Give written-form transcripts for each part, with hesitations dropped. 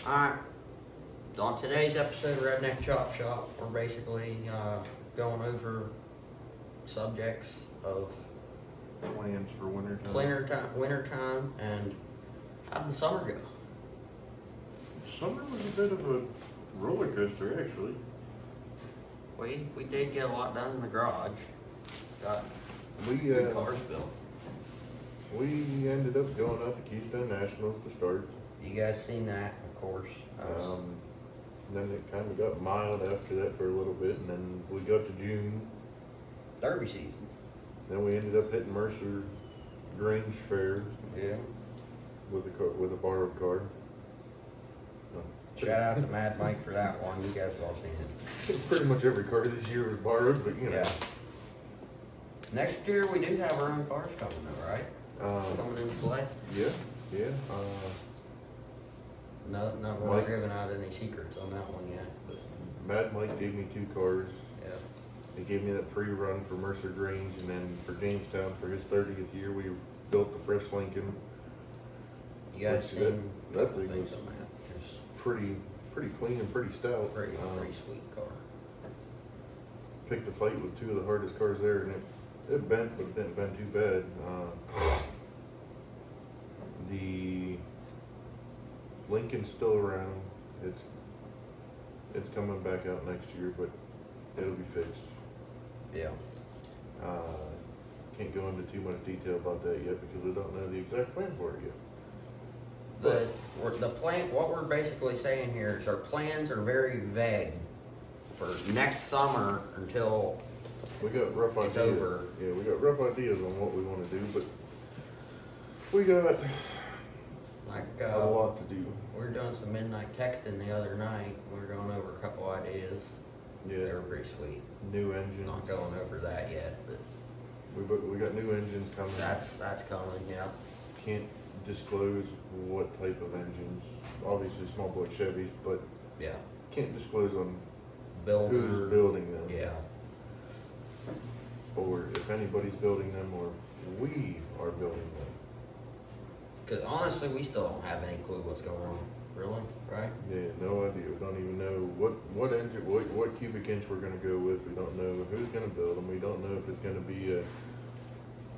Alright, on today's episode of Redneck Chop Shop, we're basically going over subjects of Plans for winter time. winter time, and how'd the summer go? Summer was a bit of a roller coaster, actually. We did get a lot done in the garage. Got We good cars built. we ended up going out to Keystone Nationals to start. You guys seen that, of course. Then it kind of got mild after that for a little bit, and then we got to June. Derby season. Then we ended up hitting Mercer Grange Fair Yeah. with a borrowed car. Shout out to Mad Mike for that one. You guys have all seen it. Pretty much every car this year was borrowed, but you know. Yeah. Next year we do have our own cars coming though, right? Coming into play. Yeah. No, we're not Mike. giving out any secrets on that one yet. But Mad Mike gave me 2 cars. yeah. He gave me that pre-run for Mercer Grange, and then for Jamestown for his 30th year, we built the fresh Lincoln. You guys Which seen that thing things was on that? It's pretty clean and pretty stout. pretty sweet car. Picked a fight with 2 of the hardest cars there, and it bent, but it didn't bend too bad. The Lincoln's still around. It's coming back out next year, but it'll be fixed. Yeah. Can't go into too much detail about that yet because we don't know the exact plan for it yet. The plan. What we're basically saying here is our plans are very vague for next summer until We got rough It's ideas. over. Yeah, we got rough ideas on what we want to do, but we got like a lot to do. we were doing some midnight texting the other night. We were going over a couple ideas. They Yeah, were pretty sweet. new engines. Not going over that yet, but We got new engines coming. that's coming. Yeah. Can't disclose what type of engines. Obviously, small block Chevys, but Yeah. can't disclose on Builder. who's building them, Yeah. or if anybody's building them, or we are building them. Because honestly, we still don't have any clue what's going on. Really, right? Yeah, no idea. We don't even know what engine, what cubic inch we're gonna go with. We don't know who's gonna build them. We don't know if it's gonna be a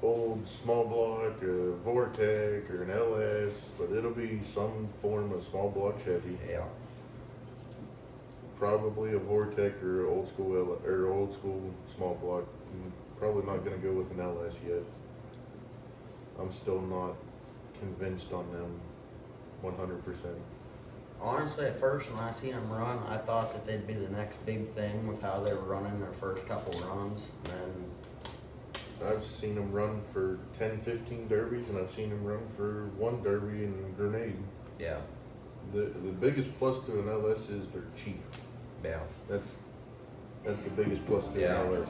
old small block, a Vortec, or an LS, but it'll be some form of small block Chevy. Yeah. Probably a Vortec or old school or old school small block. Probably not gonna go with an LS yet. I'm still not convinced on them 100%. Honestly, at first when I seen them run, I thought that they'd be the next big thing with how they were running their first couple runs. And I've seen them run for 10, 15 derbies, and I've seen them run for 1 derby in Grenade. yeah, The biggest plus to an LS is they're cheap. yeah, That's the biggest plus to Yeah. an LS.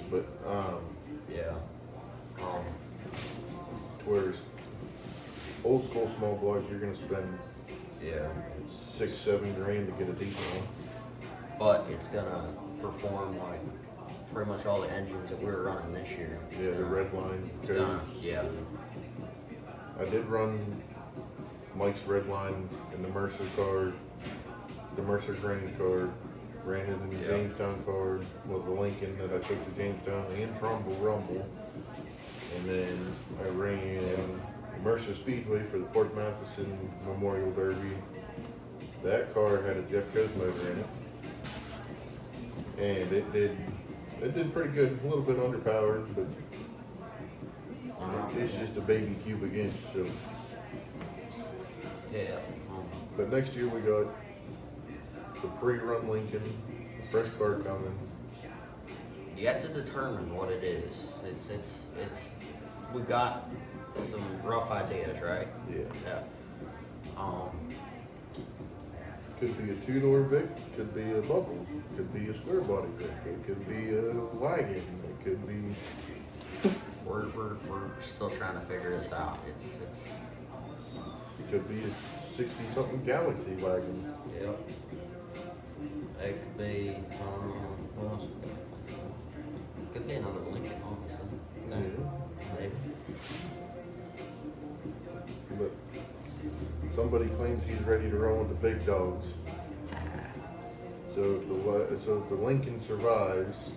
But yeah. whereas old school small block, you're gonna spend Yeah. 6, 7 grand to get a decent one. But it's gonna perform like pretty much all the engines that we were running this year. Yeah, the red line. It's gonna, yeah, I did run Mike's red line in the Mercer car, the Mercer Grange car, ran it in the Yeah. Jamestown car, well, the Lincoln that I took to Jamestown and Trumbull Rumble. And then I ran Mercer Speedway for the Port Matheson Memorial Derby. That car had a Jeff Coase motor in it. And it did pretty good, a little bit underpowered, but it's just a baby cubic inch, so. yeah. But next year we got the pre-run Lincoln, a fresh car coming. You have to determine what it is. It's. We got some rough ideas, right? Yeah. Yeah. Could be a 2-door Vic, could be a bubble, could be a square body Vic, it could be a wagon, it could be. We're still trying to figure this out. It's. It could be a 60-something Galaxy wagon. Yep. It could be. What else? Could be another Lincoln, honestly. Yeah. Maybe. But somebody claims he's ready to run with the big dogs. So if the Lincoln survives,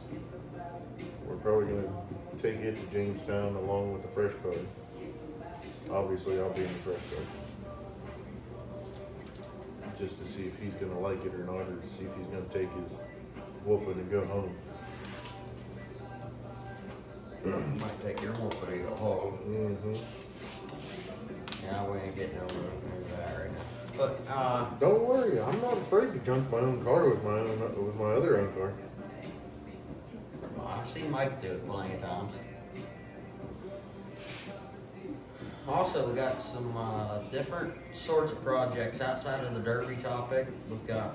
we're probably gonna take it to Jamestown along with the fresh car. Obviously, I'll be in the fresh car. Just to see if he's gonna like it or not, or to see if he's gonna take his whooping and go home. Might take your whooping and go home. Mm-hmm. Yeah, we ain't getting over that right now. But, Don't worry, I'm not afraid to junk my own car with my other own car. I've seen Mike do it plenty of times. Also, we got some different sorts of projects outside of the derby topic. We've got,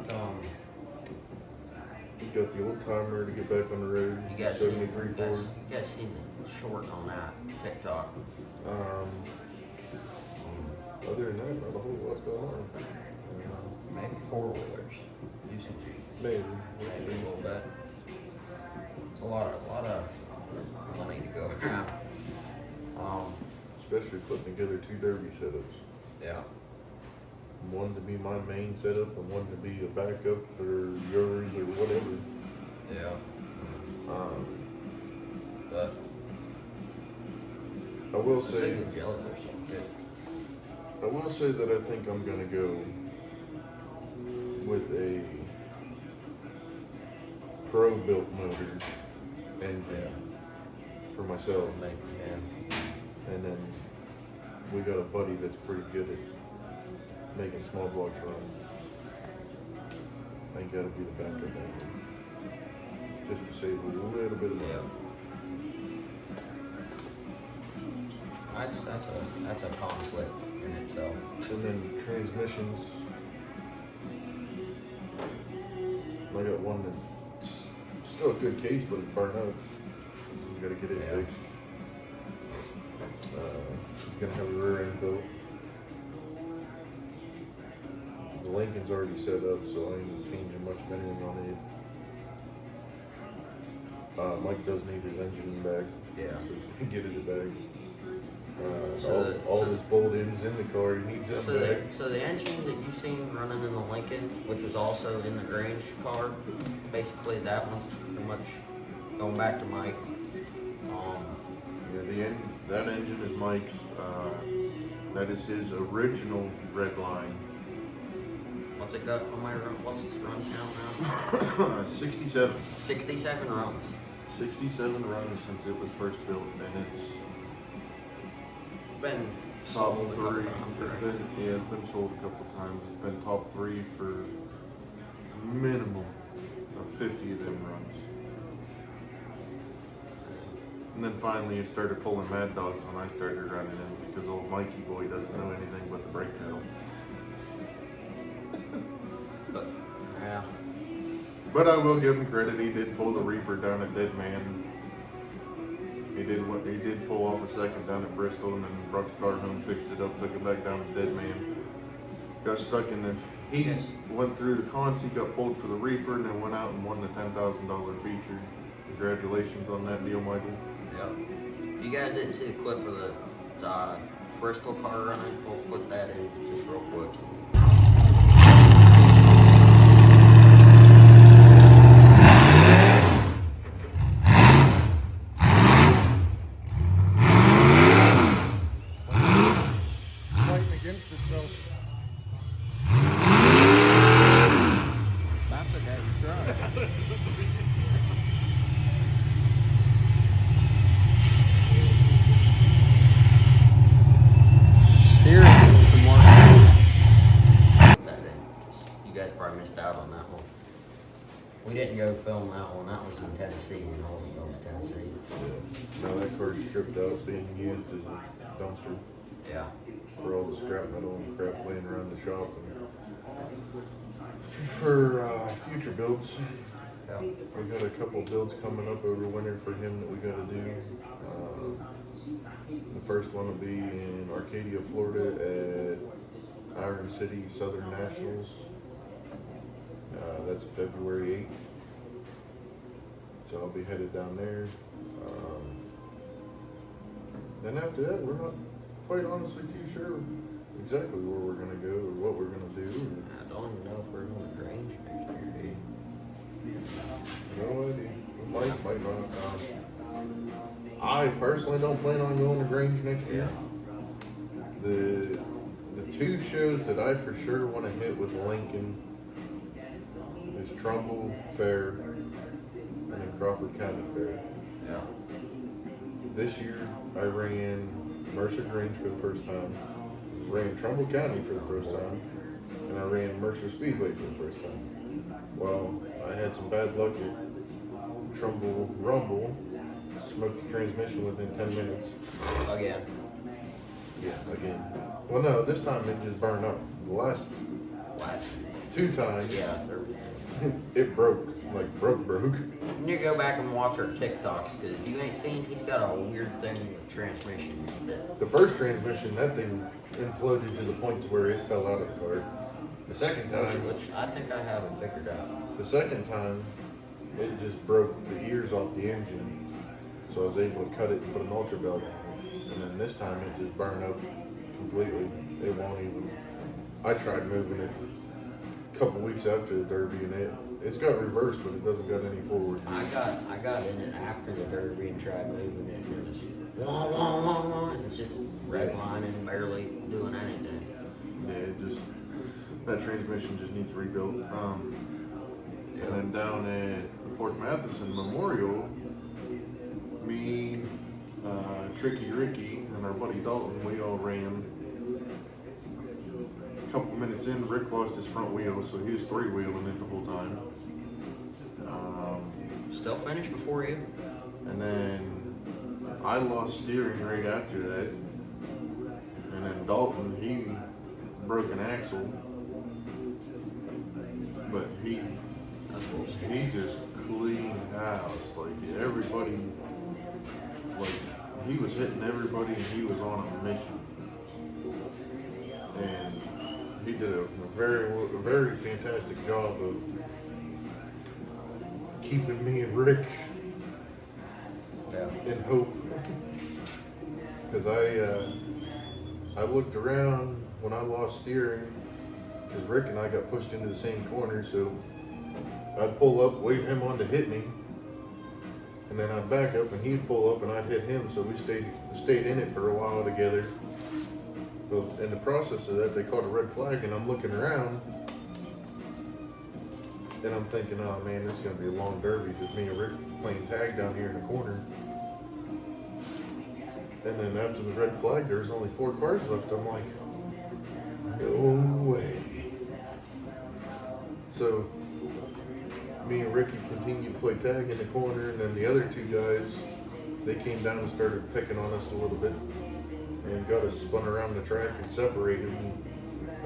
You got the old timer to get back on the road. you guys 73 Ford. You guys seen the short on that TikTok? Other than that, not a whole lot's going on. Maybe four-wheelers. Using Maybe. maybe a little bit. It's a lot of money to go around. Especially putting together two derby setups. Yeah. One to be my main setup and one to be a backup or yours or whatever. Yeah. But But I will I say, think the jelly bears are good. I will say that I think I'm gonna go with a pro-built motor engine for myself, Yeah. and then we got a buddy that's pretty good at making small blocks run. I think that'll be the backup engine, just to save a little bit of money. Yeah. That's a conflict in itself. And then transmissions. I got one that's still a good case, but it's burnt out. You gotta get it Yeah. fixed. Gonna have a rear end built. The Lincoln's already set up, so I ain't changing much of anything on it. Mike does need his engine back. Yeah. So he can get it back. So all his bolt ends in the car, he needs them back. So the engine that you've seen running in the Lincoln, which was also in the Grange car, basically that one's pretty much going back to Mike. Yeah, that engine is Mike's. That is his original red line. What's it got on my run? What's its run count now? 67. 67 runs. 67 runs since it was first built, and it's Been top sold a couple three. times, It's right? been sold a couple times. It's been top 3 for minimum of 50 of them runs. And then finally it started pulling mad dogs when I started running it, because old Mikey boy doesn't know anything but the brake pedal. But yeah, But I will give him credit, he did pull the Reaper down at Dead Man. He did pull off a second down at Bristol, and then brought the car home, fixed it up, took it back down to Dead Man. Got stuck in the heat, Yes. went through the cons, he got pulled for the Reaper, and then went out and won the $10,000 feature. Congratulations on that deal, Michael. yeah. If you guys didn't see the clip of the Bristol car running, we'll put that in just real quick. Fighting against itself. That's a damn try. Steering some more. Put that in. You guys probably missed out on that one. We didn't go film that one. That was in Tennessee, and I wasn't going to Tennessee. Yeah. Now that car's stripped out, being used as a dumpster Yeah. for all the scrap metal and crap laying around the shop. And for future builds, Yeah. we got a couple builds coming up over winter for him that we got to do. The first one will be in Arcadia, Florida at Iron City Southern Nationals. That's February 8th. So I'll be headed down there. Then after that, we're not quite honestly too sure exactly where we're gonna go or what we're gonna do. I don't even know if we're going to Grange next year, dude. No idea. We might not. I personally don't plan on going to Grange next year. The two shows that I for sure want to hit with Lincoln is Trumbull Fair and then Crawford County Fair. Yeah. This year I ran Mercer Grange for the first time, ran Trumbull County for the first time, and I ran Mercer Speedway for the first time. Well, I had some bad luck at Trumbull Rumble, smoked the transmission within 10 minutes. Again. Yeah, again. Well, no, this time it just burned up. The last Last. 2 times, Yeah. it broke. Like, broke. You need to go back and watch our TikToks, because if you ain't seen, he's got a weird thing with transmissions that. The first transmission, that thing imploded to the point to where it fell out of the car. The second time, Which I think I have it figured out. the second time, it just broke the ears off the engine. So I was able to cut it and put an ultra belt on it. And then this time it just burned up completely. It won't even. I tried moving it a couple weeks after the Derby and it's got reversed, but it doesn't got any forward. I got in it after the Derby and tried moving it, and it was wah, wah, wah, wah, and it's just redlining, barely doing anything. Yeah, it just, that transmission just needs rebuilt. And then down at the Port Matheson Memorial, me, Tricky Ricky, and our buddy Dalton, we all ran. A couple minutes in, Rick lost his front wheel, so he was 3-wheeling it the whole time. Still finished before you? And then I lost steering right after that. And then Dalton, he broke an axle. But he just cleaned house. Like everybody, like he was hitting everybody and he was on a mission. And he did a very fantastic job of keeping me and Rick Yeah. in hope. Because I looked around when I lost steering, because Rick and I got pushed into the same corner, so I'd pull up, wait him on to hit me, and then I'd back up and he'd pull up and I'd hit him, so we stayed in it for a while together. But in the process of that, they caught a red flag, and I'm looking around, and I'm thinking, oh man, this is gonna be a long derby, just me and Rick playing tag down here in the corner. And then after the red flag, there's only 4 cars left. I'm like, no way. So me and Ricky continued to play tag in the corner, and then the other 2 guys, they came down and started picking on us a little bit and got us spun around the track and separated, and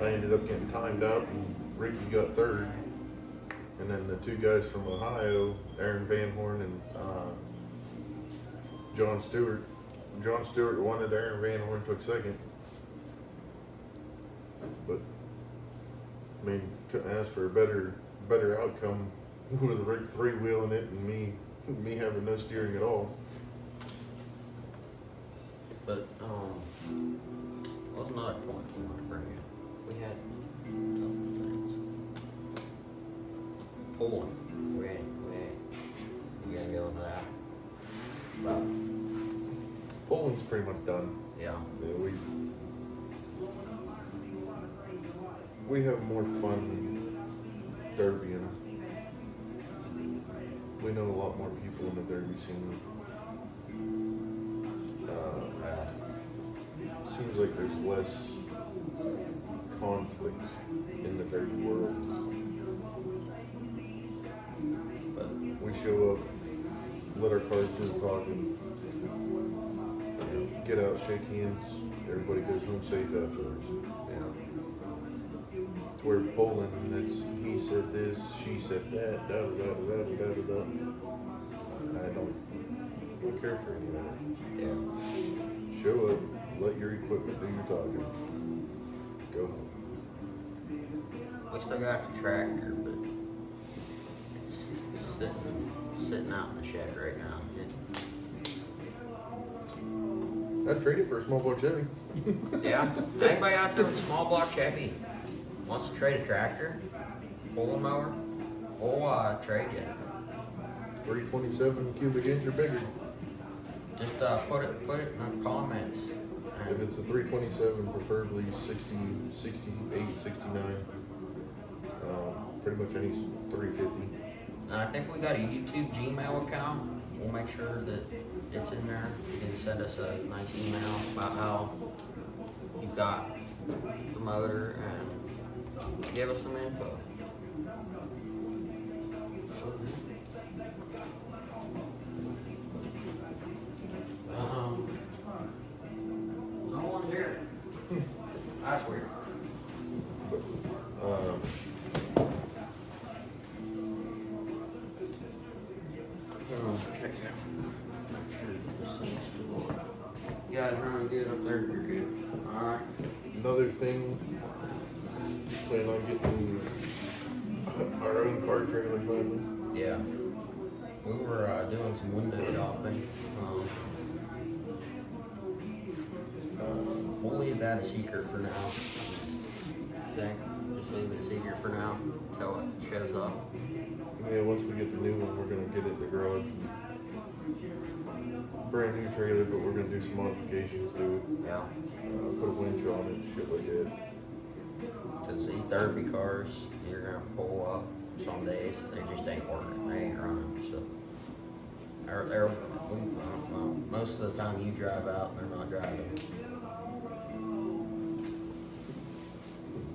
I ended up getting timed out, and Ricky got 3rd. And then the 2 guys from Ohio, Aaron Van Horn and John Stewart. John Stewart wanted, Aaron Van Horn took 2nd. But I mean, couldn't ask for a better outcome with Rick 3-wheeling it and me having no steering at all. But what was another point we want to bring in? We had a couple things. Pulling. We ain't. We gonna go into that. About, Poland's pretty much done. yeah. Yeah, we have more fun derbying. We know a lot more people in the derby scene. Seems like there's less conflict in the derby world. But we show up, let our cars do the talking, get out, shake hands, everybody goes home safe afterwards. Yeah. To where Poland, it's he said this, she said that, da da da da da da da. I don't care for any of that. Yeah. Show up, let your equipment do your talking. Go home. We still got the tractor, but it's sitting out in the shed right now. I'd trade it for a small block Chevy. Yeah, anybody out there with a small block Chevy wants to trade a tractor, pulling mower, we'll trade you. 327 cubic inch or bigger. Just put it in the comments. If it's a 327, preferably 60, 68, 69. Pretty much any 350. And I think we got a YouTube Gmail account. We'll make sure that it's in there. You can send us a nice email about how you've got the motor and give us some info. No one's here. That's weird. Check it out. Make sure the seat's still on. You guys running good up there? You're good. Alright. Another thing, plan on getting our own car trailer finally. Yeah. We were doing some window shopping. We'll leave that a secret for now. Okay? Just leave it a secret for now until it shows up. Yeah, once we get the new one, we're gonna get it in the garage. Brand new trailer, but we're gonna do some modifications to it. Yeah. Put a winch on it, shit like that. Cause these derby cars, you're gonna pull up some days, they just ain't working, they ain't running, so. Most of the time you drive out, they're not driving.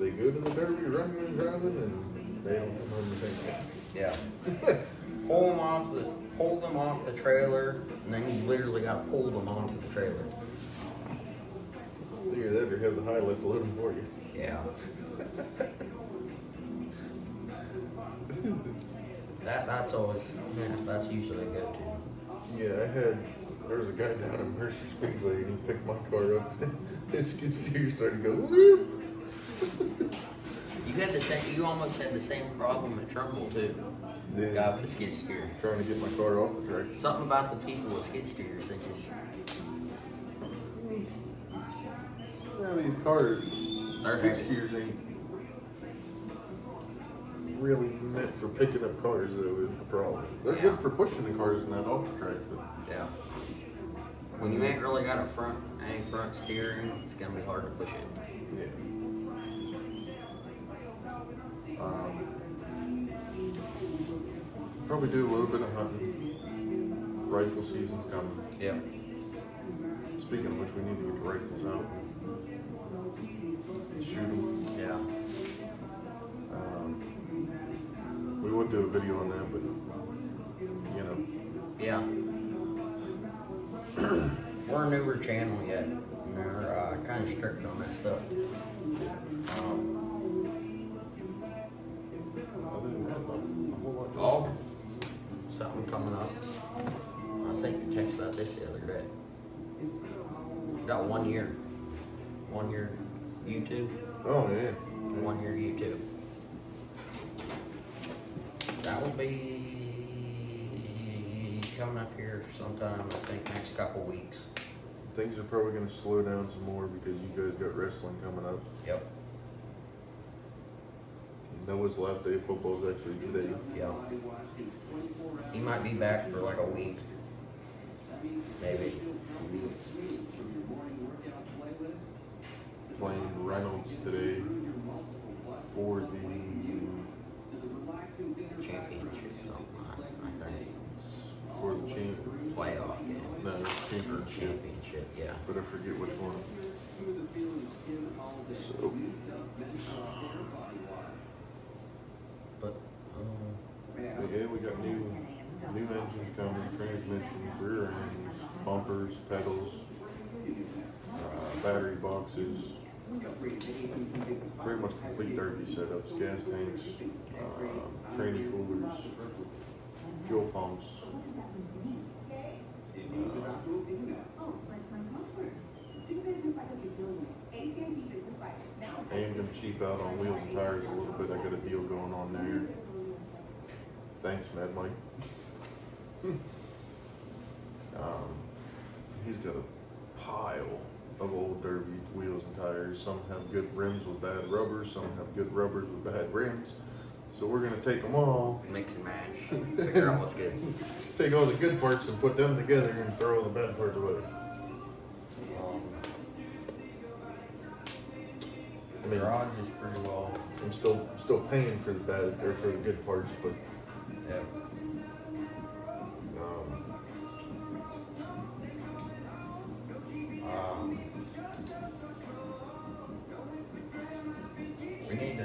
They go to the derby running and driving, and they don't come home the same day. Yeah. Pull them off the trailer, and then you literally gotta pull them onto the trailer. Either that or have the high lift load them for you. Yeah. That's always, that's usually a go-to. Yeah, there was a guy down in Mercer Speedway, and he picked my car up. His skid steer started to go, whoop. You almost had the same problem at Trumbull too. Yeah. Guy with the skid steer. Trying to get my car off the track. Something about the people with skid steers, they just, Yeah, these cars, They're skid heavy. steers ain't really meant for picking up cars, though, is the problem. They're Yeah. good for pushing the cars in that off the track, but yeah. When you ain't really got any front steering, it's gonna be hard to push it. yeah. Probably do a little bit of hunting. Rifle season's coming. Yeah. Speaking of which, we need to get the rifles out and shoot them. Yeah. We would do a video on that, but you know, Yeah. We're a newer channel yet, and they're kind of strict on that stuff. other than that, not a whole lot. Oh, something coming up. I sent you a text about this the other day. Got 1 year. 1 year YouTube. Oh yeah. 1 year YouTube. That will be coming up here sometime, I think, next couple weeks. Things are probably going to slow down some more because you guys got wrestling coming up. Yep. Noah's last day of football is actually today. Yep. He might be back for like a week. Maybe. Playing Reynolds today for the Championship, something, I think. Playoff game. No, championship. Championship, yeah. But I forget which one. So, But, yeah, we got new engines coming, transmissions, rear ends, bumpers, pedals, battery boxes, pretty much complete derby setups, gas tanks, training coolers, fuel pumps. I am gonna cheap out on wheels and tires a little bit. I got a deal going on there. Thanks, Mad Mike. He's got a pile of old derby wheels and tires. Some have good rims with bad rubbers, some have good rubbers with bad rims. So we're gonna take them all, Mix and match. Figure out what's good. take all the good parts and put them together and throw all the bad parts away. I mean, Garage is pretty well. I'm still paying for the bad or for the good parts, but Yeah. um, We need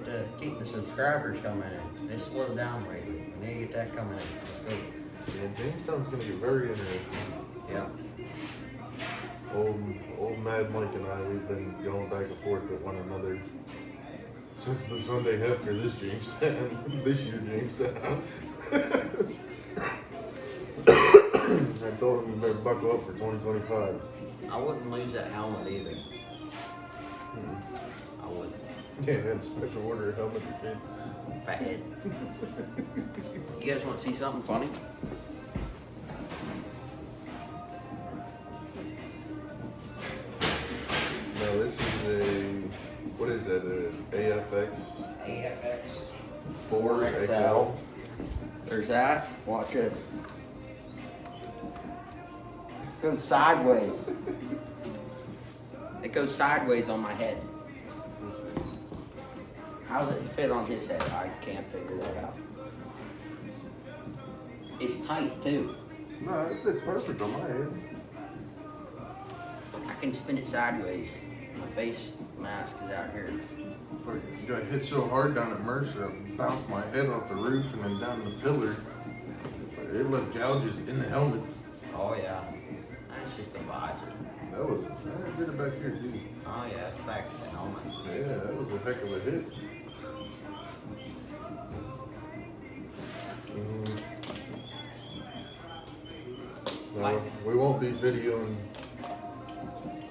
to keep the subscribers coming in. They slowed down lately. We need to get that coming in. Let's yeah, Jamestown's gonna get very interesting. go. Yeah. Old Mad Mike and I, we've been going back and forth with one another since the Sunday after this Jamestown, this year Jamestown. I told him you better buckle up for 2025. I wouldn't lose that helmet either. I wouldn't. Yeah, I had a special order helmet to fit. Fathead. You guys want to see something funny? No, this is what is that, a AFX AFX 4 XL? There's that. Watch it. Goes sideways. It goes sideways on my head. Let's see. How does it fit on his head? I can't figure that out. It's tight too. No, it fits perfect on my head. I can spin it sideways. My face mask is out here. I got hit so hard down at Mercer, I bounced my head off the roof and then down the pillar. It left gouges in the helmet. Oh yeah. That's just the visor. That was, I did it back here too. Oh yeah, it's back to the helmet. Yeah, that was a heck of a hit. Now, we won't be videoing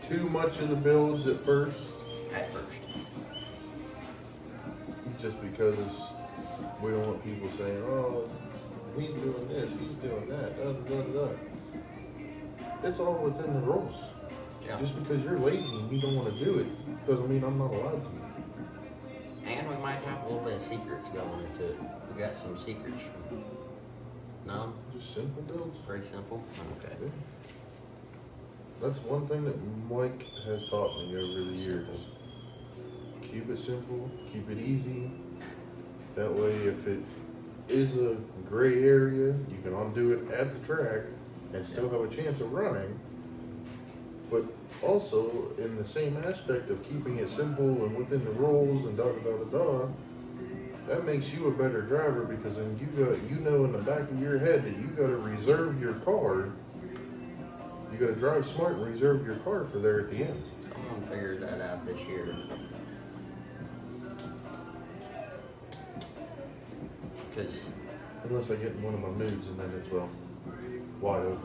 too much of the builds at first, At first. just because we don't want people saying, oh, he's doing this, he's doing that, da da da da. It's all within the rules. Yeah. Just because you're lazy and you don't want to do it, doesn't mean I'm not allowed to. And we might have a little bit of secrets going into it. We got some secrets. No? Just simple builds. Very simple? Okay. Yeah. That's one thing that Mike has taught me over the years. Keep it simple, keep it easy. That way, if it is a gray area, you can undo it at the track and still have a chance of running. But also, in the same aspect of keeping it simple and within the rules and da da da da da, that makes you a better driver because then you know in the back of your head that you got to reserve your car. You got to drive smart and reserve your car for there at the end. I'm gonna figure that out this year. Because Unless I get in one of my moods and then it's, well, wide open.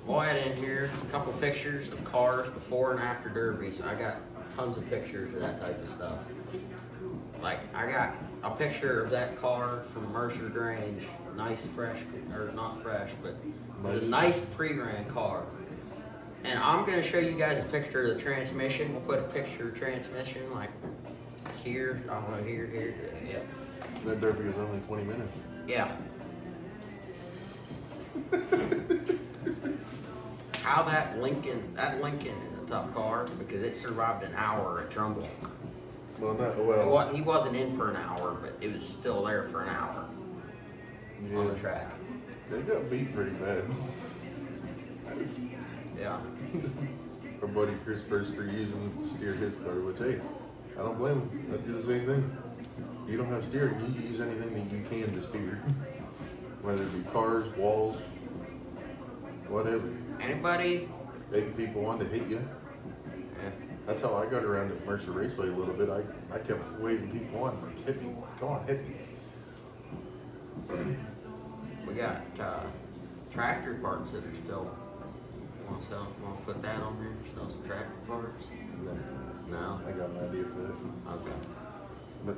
we'll add in here a couple pictures of cars before and after derbies. I got tons of pictures of that type of stuff. Like, I got a picture of that car from Mercer Grange. Nice, fresh, or not fresh, but it was a nice pre-ran car. And I'm gonna show you guys a picture of the transmission. We'll put a picture of transmission, like here, I don't know, here, yeah. That derby was only 20 minutes. Yeah. How that Lincoln is a tough car because it survived an hour at Trumbull. Well, not well. He wasn't in for an hour, but it was still there for an hour on the track. They got beat pretty bad. Yeah. Our buddy Chris Burster using it to steer his car, which hey, I don't blame him. I do the same thing. You don't have steering, you use anything that you can to steer. Whether it be cars, walls, whatever. Anybody? Egging people on to hit you. Yeah. That's how I got around at Mercer Raceway a little bit. I kept waving people on, like, hit me, come on, hit me. We got tractor parts that are still. Want to put that on there? Sell some tractor parts? No. I got an idea for that. Okay. But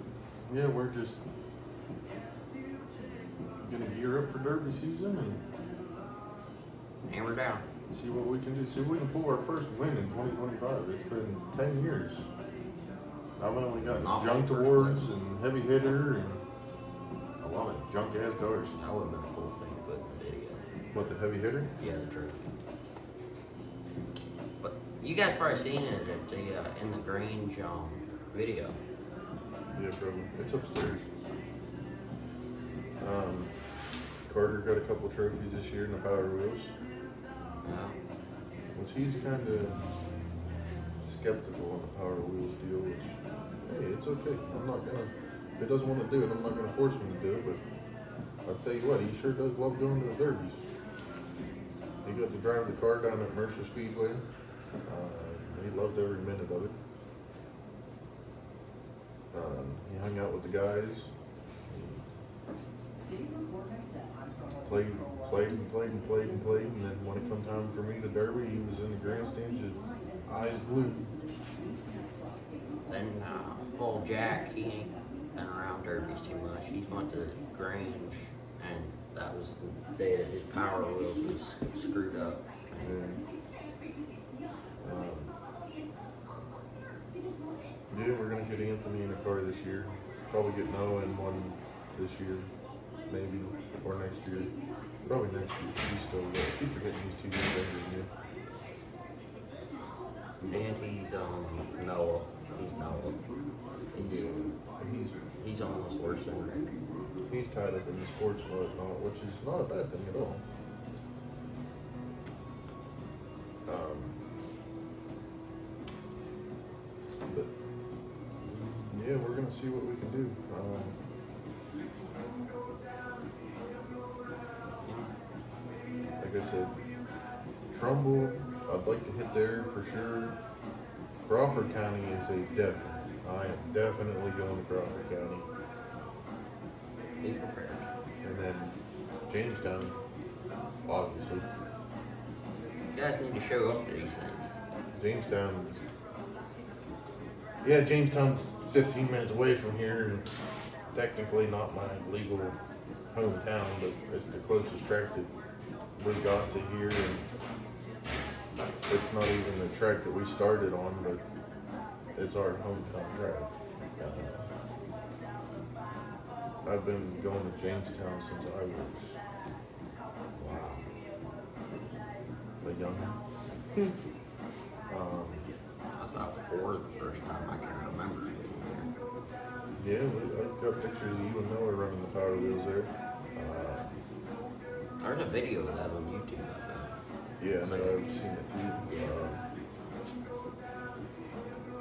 yeah, we're just gonna gear up for Derby season and Hammer down. See what we can do. See if we can pull our first win in 2025. It's been 10 years. I've only gotten Not junk my first awards place. and heavy hitter and a lot of junk ass cars. That would have been a cool thing to put in the video. What, the heavy hitter? Yeah, the truth. But you guys probably seen it at the in the Grange video. Yeah, bro. It's upstairs. Carter got a couple trophies this year in the Power Wheels. Yeah. Which he's kind of skeptical on the Power Wheels deal, which, hey, it's okay. I'm not gonna, if he doesn't want to do it, I'm not gonna force him to do it, but I'll tell you what, he sure does love going to the derbies. He got to drive the car down at Mercer Speedway. He loved every minute of it. He hung out with the guys. Played, and then when it come time for me to derby, he was in the grandstand, just eyes glued. Then old Jack, he ain't been around derbies too much. He went to Grange, and that was the day that his Power Wheels was screwed up. Yeah, we're gonna get Anthony in a car this year. Probably get Noah in one this year, maybe, or next year. Probably next year. He's still there. I keep forgetting he's 2 years younger than you. And he's Noah. He's Noah. He's almost worse than Rick. He's tied up in the sports and whatnot, which is not a bad thing at all. But yeah, we're gonna see what we can do. Like I said, Trumbull, I'd like to hit there for sure. Crawford County is a definite. I am definitely going to Crawford County. Be prepared. And then Jamestown, obviously. You guys need to show up to these things. Jamestown's, yeah, Jamestown's 15 minutes away from here, and technically not my legal hometown, but it's the closest track that we got to here, and it's not even the track that we started on, but it's our hometown track. I've been going to Jamestown since I was, wow, a youngin'. I was about 4 the first time I can remember being there. Yeah, I've got pictures of you and Noah running the Power Wheels there. There's a video of that on YouTube, I think. Yeah, It's no, like- I've seen it too. Yeah.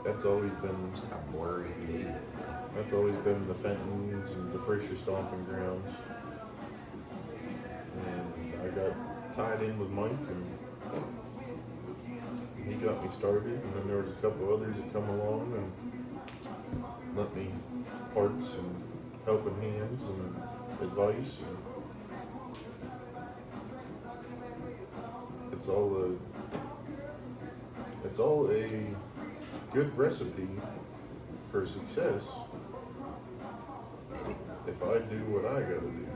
That's always been, It's like a blurry video. that's always been the Fentons and the Fraser stomping grounds. And I got tied in with Mike, and he got me started, and then there was a couple others that come along and lent me parts and helping hands and advice, and it's all a good recipe for success if I do what I gotta do.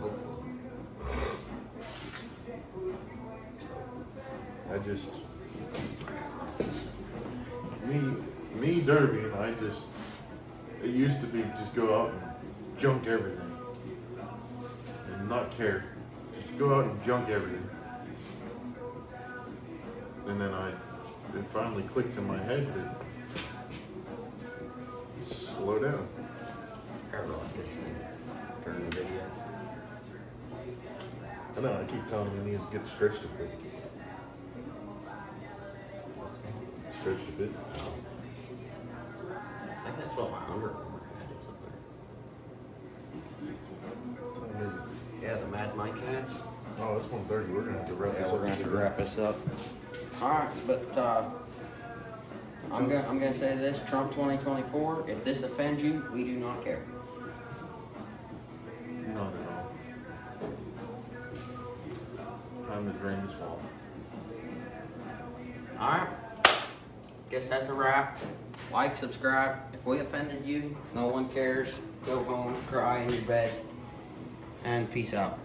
I just, me Derby, and it used to be just go out and junk everything and not care. Just go out and junk everything. And then it finally clicked in my head to slow down. Cover like this thing during the video. I know, I keep telling him he needs to get stretched a bit. Stretched a bit. I think that's what my Under Armour hat is up there. Yeah, the Mad Mike hats. Oh, it's 1:30. We're gonna have to wrap Yeah, this we're up. gonna have to wrap this up. Alright, but I'm gonna say this, Trump 2024, if this offends you, we do not care. Not at all. Time to drain the swamp. Alright, guess that's a wrap. Like, subscribe. If we offended you, no one cares. Go home, cry in your bed, and peace out.